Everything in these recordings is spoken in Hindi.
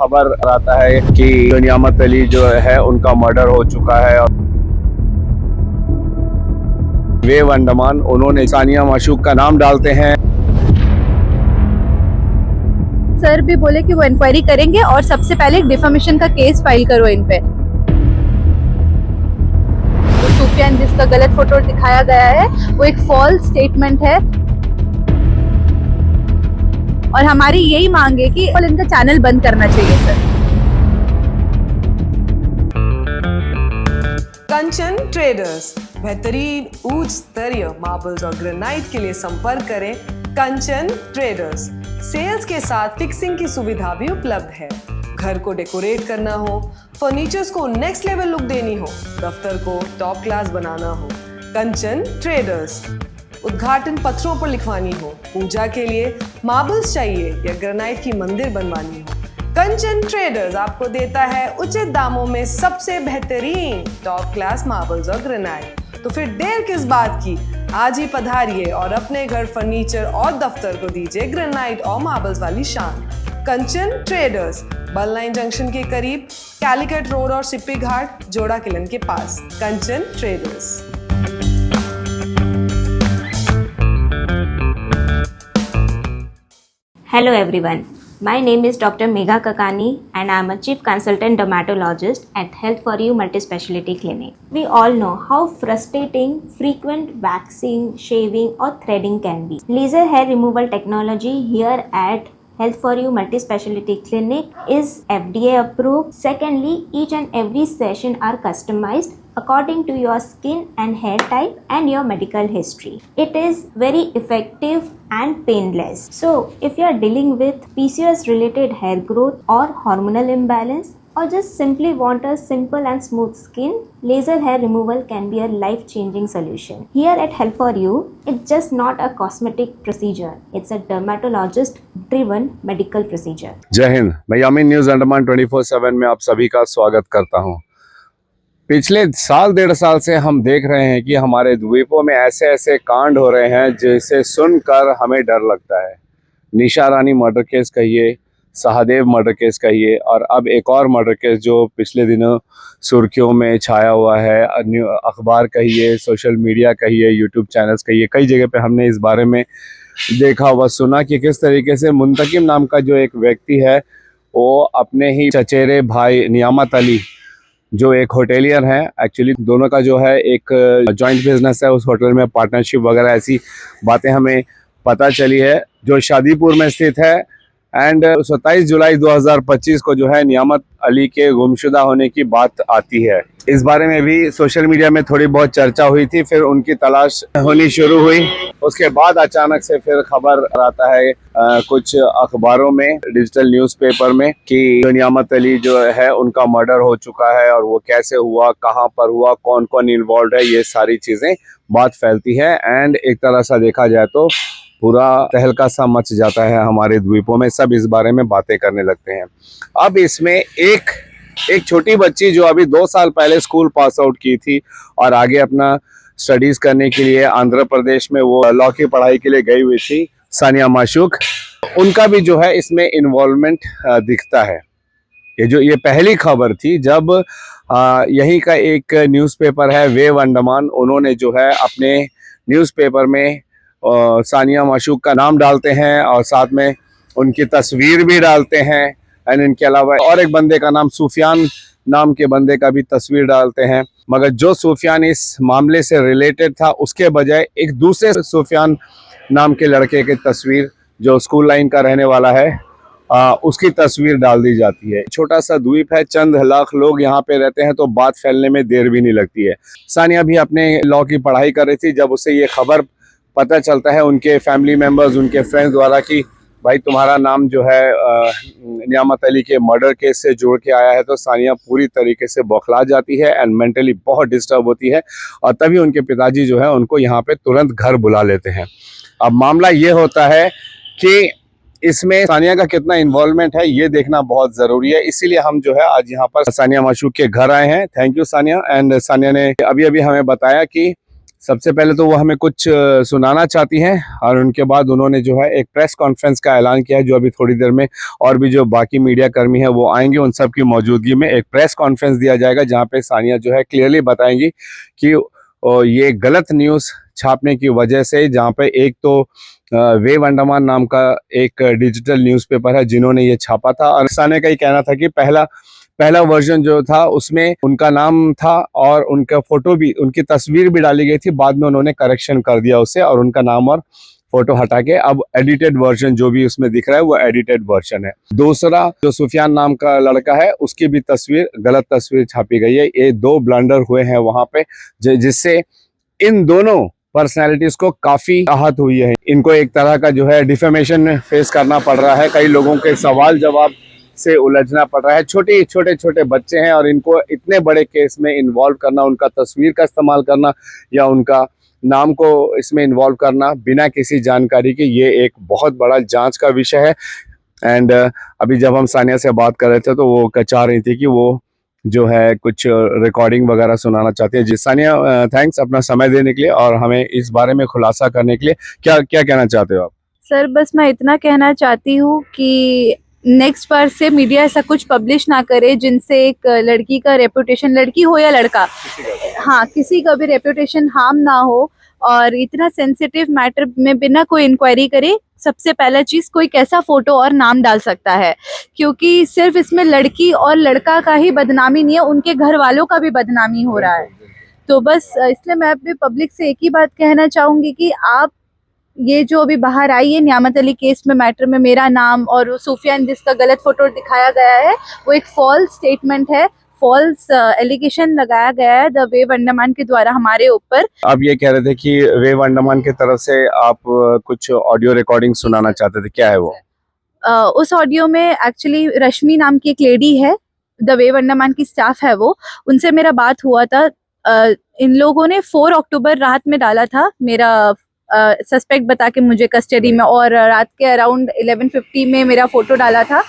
खबर आता है कि नियामत अली जो है उनका मर्डर हो चुका है और वेव अंडमान उन्होंने सानिया माशूक का नाम डालते हैं। सर भी बोले कि वो इंक्वायरी करेंगे और सबसे पहले डिफेमेशन का केस फाइल करो इन पे। तो सुफियान जिसका गलत फोटो दिखाया गया है वो एक फॉल्स स्टेटमेंट है और हमारी यही मांग है कि इनका चैनल बंद करना चाहिए सर। कंचन ट्रेडर्स, बेहतरीन उच्च स्तरीय मार्बल्स और ग्रेनाइट के लिए संपर्क करें कंचन ट्रेडर्स। सेल्स के साथ फिक्सिंग की सुविधा भी उपलब्ध है। घर को डेकोरेट करना हो, फर्नीचर्स को नेक्स्ट लेवल लुक देनी हो, दफ्तर को टॉप क्लास बनाना हो, कंचन ट्रेडर्स। उद्घाटन पत्रों पर लिखवानी हो, पूजा के लिए मार्बल्स चाहिए या ग्रेनाइट की मंदिर बनवानी हो, कंचन ट्रेडर्स आपको देता है उचित दामों में सबसे बेहतरीन टॉप क्लास मार्बल्स और ग्रेनाइट। तो फिर देर किस बात की, आज ही पधारिए और अपने घर फर्नीचर और दफ्तर को दीजिए ग्रेनाइट और मार्बल्स वाली शान। कंचन ट्रेडर्स, बल लाइन जंक्शन के करीब, कैलिकट रोड और सिप्पी घाट, जोड़ा किलन के पास। कंचन traders. Hello everyone, my name is Dr. Megha Kakani and I am a Chief Consultant Dermatologist at Health For You Multispeciality Clinic. We all know how frustrating frequent waxing, shaving or threading can be. Laser hair removal technology here at Health For You Multispeciality Clinic is FDA approved. Secondly, each and every session are customized according to your skin and hair type and your medical history. It is very effective and painless. So, if you are dealing with PCOS related hair growth or hormonal imbalance or just simply want a simple and smooth skin, laser hair removal can be a life-changing solution. Here at Health For You, it's just not a cosmetic procedure. It's a dermatologist-driven medical procedure. जय हिंद, मैं यामीन न्यूज अंडमान 24/7 में आप सभी का स्वागत करता हूं। पिछले साल डेढ़ साल से हम देख रहे हैं कि हमारे द्वीपों में ऐसे ऐसे कांड हो रहे हैं जिसे सुनकर हमें डर लगता है। निशा रानी मर्डर केस कहिए, सहदेव मर्डर केस कहिए और अब एक और मर्डर केस जो पिछले दिनों सुर्खियों में छाया हुआ है। अखबार कहिए, सोशल मीडिया कहिए, यूट्यूब चैनल्स कहिए, कई जगह पे हमने इस बारे में देखा व सुना कि किस तरीके से मुंतकिम नाम का जो एक व्यक्ति है वो अपने ही चचेरे भाई नियामत अली जो एक होटेलियर हैं, एक्चुअली दोनों का जो है एक जॉइंट बिजनेस है, उस होटल में पार्टनरशिप वगैरह ऐसी बातें हमें पता चली है, जो शादीपुर में स्थित है। एंड 27 जुलाई 2025 को जो है नियामत अली के गुमशुदा होने की बात आती है। इस बारे में भी सोशल मीडिया में थोड़ी बहुत चर्चा हुई थी, फिर उनकी तलाश होनी शुरू हुई। उसके बाद अचानक से फिर खबर आता है कुछ अखबारों में, डिजिटल न्यूज़पेपर में कि नियामत अली जो है उनका मर्डर हो चुका है और वो कैसे हुआ, कहाँ पर हुआ, कौन कौन इन्वॉल्व है, ये सारी चीज़ें बात फैलती है। एंड एक तरह से देखा जाए तो पूरा तहलका सा मच जाता है हमारे द्वीपों में, सब इस बारे में बातें करने लगते हैं। अब इसमें एक छोटी बच्ची जो अभी 2 साल पहले स्कूल पास आउट की थी और आगे अपना स्टडीज करने के लिए आंध्र प्रदेश में वो लॉ की पढ़ाई के लिए गई हुई थी, सानिया माशूक, उनका भी जो है इसमें इन्वॉल्वमेंट दिखता है। ये पहली खबर थी जब यहीं का एक न्यूज़पेपर है वेव अंडमान, उन्होंने जो है अपने न्यूज़पेपर में सानिया माशूक का नाम डालते हैं और साथ में उनकी तस्वीर भी डालते हैं। एंड इनके अलावा और एक बंदे का नाम सूफियान नाम के बंदे का भी तस्वीर डालते हैं, मगर जो सूफियान इस मामले से रिलेटेड था उसके बजाय एक दूसरे सूफियान नाम के लड़के की तस्वीर जो स्कूल लाइन का रहने वाला है उसकी तस्वीर डाल दी जाती है। छोटा सा द्वीप है, चंद लाख लोग यहाँ पे रहते हैं, तो बात फैलने में देर भी नहीं लगती है। सानिया भी अपने लॉ की पढ़ाई कर रही थी, जब उसे ये खबर पता चलता है उनके फैमिली मेम्बर्स, उनके फ्रेंड्स द्वारा कि भाई तुम्हारा नाम जो है नियामत अली के मर्डर केस से जोड़ के आया है, तो सानिया पूरी तरीके से बौखला जाती है एंड मेंटली बहुत डिस्टर्ब होती है। और तभी उनके पिताजी जो है उनको यहाँ पे तुरंत घर बुला लेते हैं। अब मामला ये होता है कि इसमें सानिया का कितना इन्वॉल्वमेंट है ये देखना बहुत ज़रूरी है, इसीलिए हम जो है आज यहाँ पर सानिया माशूक के घर आए हैं। Thank you Sania. And Sania ने अभी अभी हमें बताया कि सबसे पहले तो वो हमें कुछ सुनाना चाहती हैं और उनके बाद उन्होंने जो है एक प्रेस कॉन्फ्रेंस का ऐलान किया है, जो अभी थोड़ी देर में और भी जो बाकी मीडिया कर्मी हैं वो आएंगे, उन सब की मौजूदगी में एक प्रेस कॉन्फ्रेंस दिया जाएगा जहां पे सानिया जो है क्लियरली बताएंगी कि ये गलत न्यूज़ छापने की वजह से, जहाँ पे एक तो वेव अंडमान नाम का एक डिजिटल न्यूज़पेपर है जिन्होंने ये छापा था, और सानिया का ही कहना था कि पहला वर्जन जो था उसमें उनका नाम था और उनका फोटो भी, उनकी तस्वीर भी डाली गई थी, बाद में उन्होंने करेक्शन कर दिया उसे और उनका नाम और फोटो हटा के अब एडिटेड वर्जन जो भी उसमें दिख रहा है वो एडिटेड वर्जन है। दूसरा जो सुफियान नाम का लड़का है उसकी भी तस्वीर, गलत तस्वीर छापी गई है। ये 2 ब्लंडर हुए हैं वहां पे जिससे इन दोनों पर्सनैलिटीज को काफी राहत हुई है। इनको एक तरह का जो है डिफेमेशन फेस करना पड़ रहा है, कई लोगों के सवाल जवाब से उलझना पड़ रहा है। छोटे बच्चे हैं और इनको इतने बड़े केस में इन्वॉल्व करना, उनका तस्वीर का इस्तेमाल करना या उनका नाम को इसमें इन्वॉल्व करना बिना किसी जानकारी के, ये एक बहुत बड़ा जांच का विषय है। एंड अभी जब हम सानिया से बात कर रहे थे तो वो चाह रही थी कि वो जो है कुछ रिकॉर्डिंग वगैरह सुनाना चाहती है। जी सानिया, थैंक्स अपना समय देने के लिए और हमें इस बारे में खुलासा करने के लिए। क्या क्या कहना चाहते हो आप? सर बस मैं इतना कहना चाहती हूँ कि नेक्स्ट बार से मीडिया ऐसा कुछ पब्लिश ना करे जिनसे एक लड़की का रेपुटेशन, लड़की हो या लड़का, हाँ किसी का भी रेपुटेशन हार्म ना हो। और इतना सेंसिटिव मैटर में बिना कोई इंक्वायरी करे सबसे पहला चीज कोई कैसा फोटो और नाम डाल सकता है, क्योंकि सिर्फ इसमें लड़की और लड़का का ही बदनामी नहीं है, उनके घर वालों का भी बदनामी हो रहा है। तो बस इसलिए मैं भी पब्लिक से एक ही बात कहना चाहूंगी कि आप ये जो अभी बाहर आई है नियामत अली केस में, मैटर में मेरा नाम और सूफियान जिसका गलत फोटो दिखाया गया है, वो एक फॉल्स स्टेटमेंट है, फॉल्स एलिगेशन लगाया गया है द वेव अंडमान के द्वारा हमारे ऊपर। आप ये कह रहे थे कि वेव अंडमान की तरफ से आप कुछ ऑडियो रिकॉर्डिंग सुनाना चाहते थे, क्या है वो? उस ऑडियो में एक्चुअली रश्मि नाम की एक लेडी है, द वेव अंडमान की स्टाफ है वो, उनसे मेरा बात हुआ था। इन लोगों ने 4 अक्टूबर रात में डाला था मेरा सस्पेक्ट बता के मुझे कस्टडी में, और रात के अराउंड 11:50 में मेरा फोटो डाला था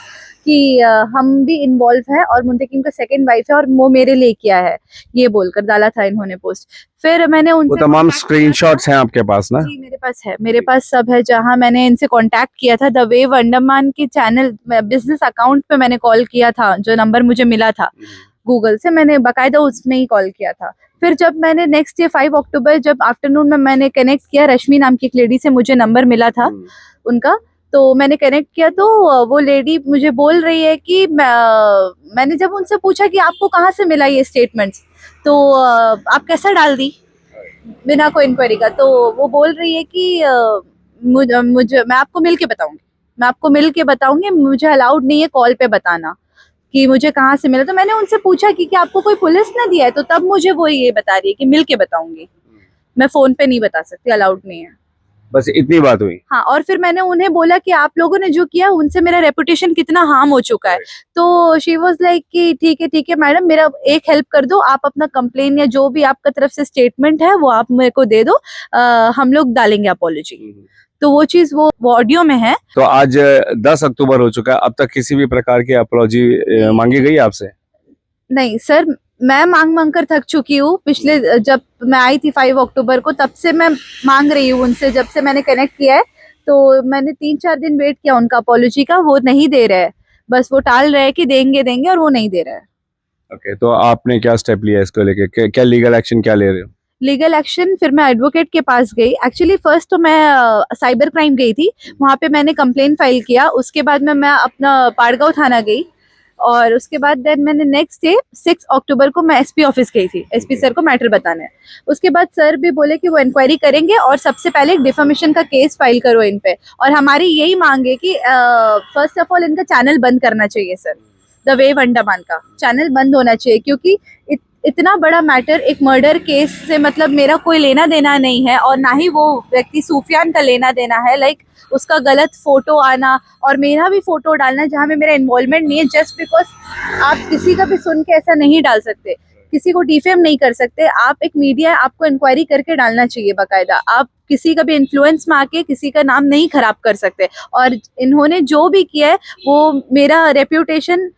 कि हम भी इन्वॉल्व है और मुंतकिम का सेकंड वाइफ है और वो मेरे लिए किया है, ये बोलकर डाला था इन्होंने पोस्ट। फिर मैंने उनसे, वो तमाम स्क्रीनशॉट्स हैं आपके पास ना? जी मेरे पास है, मेरे पास सब है। जहां मैंने इनसे कांटेक्ट किया था द वेव अंडमान के चैनल बिजनेस अकाउंट पे मैंने कॉल किया था, जो नंबर मुझे मिला था गूगल से, मैंने बाकायदा उसमें ही कॉल किया था। फिर जब मैंने नेक्स्ट डे 5 अक्टूबर जब आफ्टरनून में मैंने कनेक्ट किया, रश्मि नाम की एक लेडी से मुझे नंबर मिला था उनका, तो मैंने कनेक्ट किया तो वो लेडी मुझे बोल रही है कि मैंने जब उनसे पूछा कि आपको कहाँ से मिला ये स्टेटमेंट्स, तो आप कैसा डाल दी बिना कोई इंक्वायरी का, तो वो बोल रही है कि मुझे मैं आपको मिल के बताऊंगी, मुझे अलाउड नहीं है कॉल पे बताना कि मुझे कहाँ से मिला। तो मैंने उनसे पूछा कि आपको कोई पुलिस ने दिया है, तो तब मुझे वो ये बता रही है कि मिल के बताऊंगी, मैं फोन पे नहीं बता सकती, अलाउड नहीं है। बस इतनी बात हुई? हाँ, और फिर मैंने उन्हें बोला कि आप लोगों ने जो किया उनसे मेरा रेपुटेशन कितना हार्म हो चुका है। तो शी वाज लाइक कि ठीक है मैडम, मेरा एक हेल्प कर दो, आप अपना कंप्लेन या जो भी आपका तरफ से स्टेटमेंट है वो आप मेरे को दे दो, हम लोग डालेंगे अपॉलॉजी। तो वो चीज वो ऑडियो में है। तो आज 10 अक्टूबर हो चुका है, अब तक किसी भी प्रकार की अपॉलॉजी मांगी गई आपसे? नहीं सर, मैं मांग कर थक चुकी हूँ। पिछले जब मैं आई थी 5 अक्टूबर को, तब से मैं मांग रही हूँ उनसे, जब से मैंने कनेक्ट किया है। तो मैंने 3-4 दिन वेट किया उनका अपॉलॉजी का, वो नहीं दे रहे हैं, बस वो टाल रहे हैं कि देंगे और वो नहीं दे रहे हैं। ओके, तो आपने क्या स्टेप लिया इसको लेके? क्या लीगल एक्शन क्या ले रहे हो? लीगल एक्शन फिर मैं एडवोकेट के पास गई। एक्चुअली फर्स्ट तो मैं साइबर क्राइम गई थी, वहाँ पे मैंने कंप्लेन फाइल किया। उसके बाद में मैं अपना पाड़गांव थाना गई, और उसके बाद देन मैंने नेक्स्ट डे 6 अक्टूबर को मैं एसपी ऑफिस गई थी, एसपी सर को मैटर बताने। उसके बाद सर भी बोले कि वो इंक्वायरी करेंगे और सबसे पहले एक डिफेमेशन का केस फाइल करो इन पे। और हमारी यही मांग है कि फर्स्ट ऑफ ऑल इनका चैनल बंद करना चाहिए सर, द वेव अंडमान का चैनल बंद होना चाहिए, क्योंकि इतना बड़ा मैटर, एक मर्डर केस से मतलब मेरा कोई लेना देना नहीं है, और ना ही वो व्यक्ति सूफियान का लेना देना है। लाइक उसका गलत फोटो आना और मेरा भी फोटो डालना जहाँ में मेरा इन्वॉल्वमेंट नहीं है, जस्ट बिकॉज आप किसी का भी सुन के ऐसा नहीं डाल सकते, किसी को डिफेम नहीं कर सकते। आप एक मीडिया, आपको इंक्वायरी करके डालना चाहिए बाकायदा। आप किसी का भी इन्फ्लुएंस में आके किसी का नाम नहीं खराब कर सकते। और इन्होंने जो भी किया है वो मेरा रेप्यूटेशन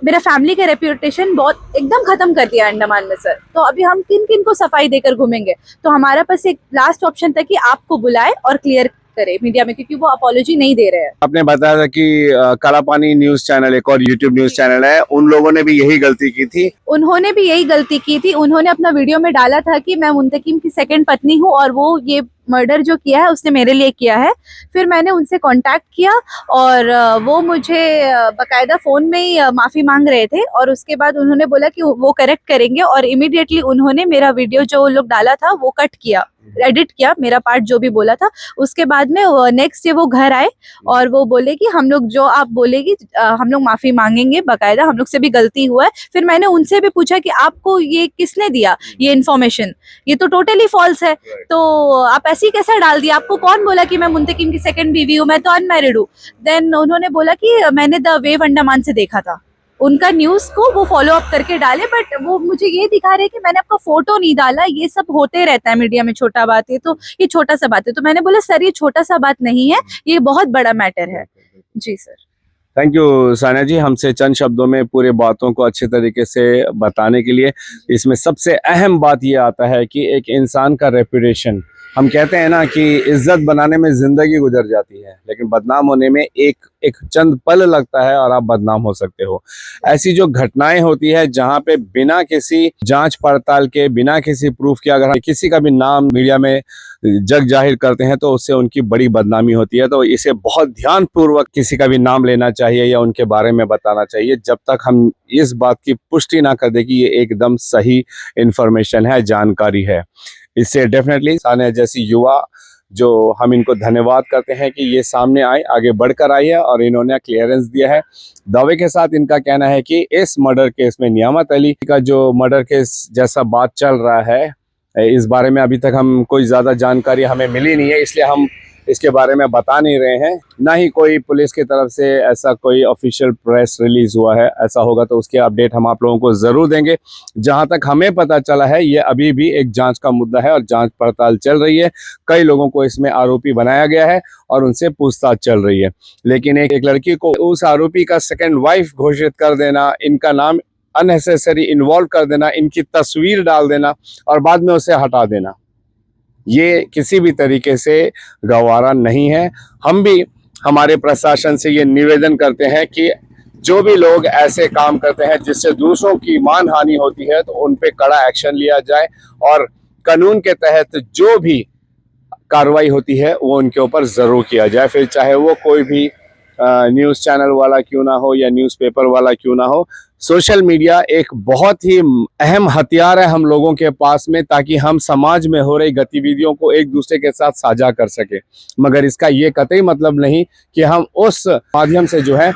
मेरा फैमिली का रेप्यूटेशन बहुत एकदम खत्म कर दिया अंडमान में सर। तो अभी हम किन किन को सफाई देकर घूमेंगे? तो हमारा पास एक लास्ट ऑप्शन था कि आपको बुलाए और क्लियर करे मीडिया में, क्योंकि वो अपॉलॉजी नहीं दे रहे हैं। आपने बताया था कि काला पानी न्यूज चैनल एक और यूट्यूब न्यूज चैनल है, उन लोगों ने भी यही गलती की थी। उन्होंने भी यही गलती की थी। उन्होंने अपना वीडियो में डाला था कि मैं मुंतकिम की सेकंड पत्नी हूँ और वो ये मर्डर जो किया है उसने मेरे लिए किया है। फिर मैंने उनसे कांटेक्ट किया और वो मुझे बकायदा फ़ोन में ही माफ़ी मांग रहे थे और उसके बाद उन्होंने बोला कि वो करेक्ट करेंगे और इमीडिएटली उन्होंने मेरा वीडियो जो लोग डाला था वो कट किया, एडिट किया, मेरा पार्ट जो भी बोला था। उसके बाद में नेक्स्ट डे वो घर आए और वो बोले कि हम लोग जो आप बोलेगी हम लोग माफ़ी मांगेंगे, बकायदा हम लोग से भी गलती हुआ है। फिर मैंने उनसे भी पूछा कि आपको ये किसने दिया ये इन्फॉर्मेशन, ये तो टोटली फॉल्स है, तो आप ऐसे ही कैसा डाल दिया? आपको कौन बोला कि मैं मुंतकिम की सेकंड बीवी हूँ, मैं तो अनमैरिड हूँ? देन उन्होंने बोला कि मैंने द वेव अंडमान से देखा था, उनका न्यूज़ को वो फॉलो अप करके डाले, बट वो मुझे ये दिखा रहे कि मैंने आपका फोटो नहीं डाला। ये सब होते रहता है मीडिया में, छोटा बात है तो ये छोटा सा बात है। तो मैंने बोला सर ये छोटा सा बात नहीं है, ये बहुत बड़ा मैटर है। जी सर। थैंक यू सानिया जी, हमसे चंद शब्दों में पूरे बातों को अच्छे तरीके से बताने के लिए। इसमें सबसे अहम बात ये आता है कि एक इंसान का रेपुटेशन, हम कहते हैं ना कि इज्जत बनाने में जिंदगी गुजर जाती है, लेकिन बदनाम होने में एक चंद पल लगता है और आप बदनाम हो सकते हो। ऐसी जो घटनाएं होती है जहां पे बिना किसी जांच पड़ताल के, बिना किसी प्रूफ के अगर किसी का भी नाम मीडिया में जग जाहिर करते हैं तो उससे उनकी बड़ी बदनामी होती है। तो इसे बहुत ध्यानपूर्वक किसी का भी नाम लेना चाहिए या उनके बारे में बताना चाहिए जब तक हम इस बात की पुष्टि ना कर दें कि ये एकदम सही इंफॉर्मेशन है, जानकारी है। इससे डेफिनेटली सानिया जैसी युवा जो हम इनको धन्यवाद करते हैं कि ये सामने आए, आगे बढ़कर आई है और इन्होंने क्लियरेंस दिया है। दावे के साथ इनका कहना है कि इस मर्डर केस में नियामत अली का जो मर्डर केस जैसा बात चल रहा है, इस बारे में अभी तक हम कोई ज़्यादा जानकारी हमें मिली नहीं है, इसलिए हम इसके बारे में बता नहीं रहे हैं। ना ही कोई पुलिस की तरफ से ऐसा कोई ऑफिशियल प्रेस रिलीज हुआ है। ऐसा होगा तो उसके अपडेट हम आप लोगों को ज़रूर देंगे। जहां तक हमें पता चला है ये अभी भी एक जांच का मुद्दा है और जांच पड़ताल चल रही है। कई लोगों को इसमें आरोपी बनाया गया है और उनसे पूछताछ चल रही है, लेकिन एक लड़की को उस आरोपी का सेकेंड वाइफ घोषित कर देना, इनका नाम अननेसेसरी इन्वॉल्व कर देना, इनकी तस्वीर डाल देना और बाद में उसे हटा देना, ये किसी भी तरीके से गवारा नहीं है। हम भी हमारे प्रशासन से ये निवेदन करते हैं कि जो भी लोग ऐसे काम करते हैं जिससे दूसरों की मानहानि होती है तो उन पे कड़ा एक्शन लिया जाए और कानून के तहत जो भी कार्रवाई होती है वो उनके ऊपर ज़रूर किया जाए, फिर चाहे वो कोई भी न्यूज़ चैनल वाला क्यों ना हो या न्यूज़पेपर वाला क्यों ना हो। सोशल मीडिया एक बहुत ही अहम हथियार है हम लोगों के पास में, ताकि हम समाज में हो रही गतिविधियों को एक दूसरे के साथ साझा कर सके। मगर इसका ये कतई मतलब नहीं कि हम उस माध्यम से जो है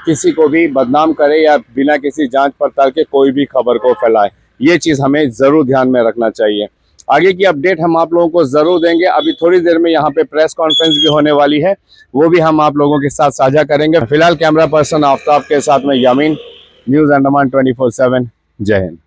किसी को भी बदनाम करें या बिना किसी जांच पड़ताल के कोई भी खबर को फैलाए। ये चीज़ हमें ज़रूर ध्यान में रखना चाहिए। आगे की अपडेट हम आप लोगों को ज़रूर देंगे। अभी थोड़ी देर में यहाँ पे प्रेस कॉन्फ्रेंस भी होने वाली है, वो भी हम आप लोगों के साथ साझा करेंगे। फिलहाल कैमरा पर्सन आफ्ताब के साथ में यामीन, न्यूज़ अंडमान 24/7। जय हिंद।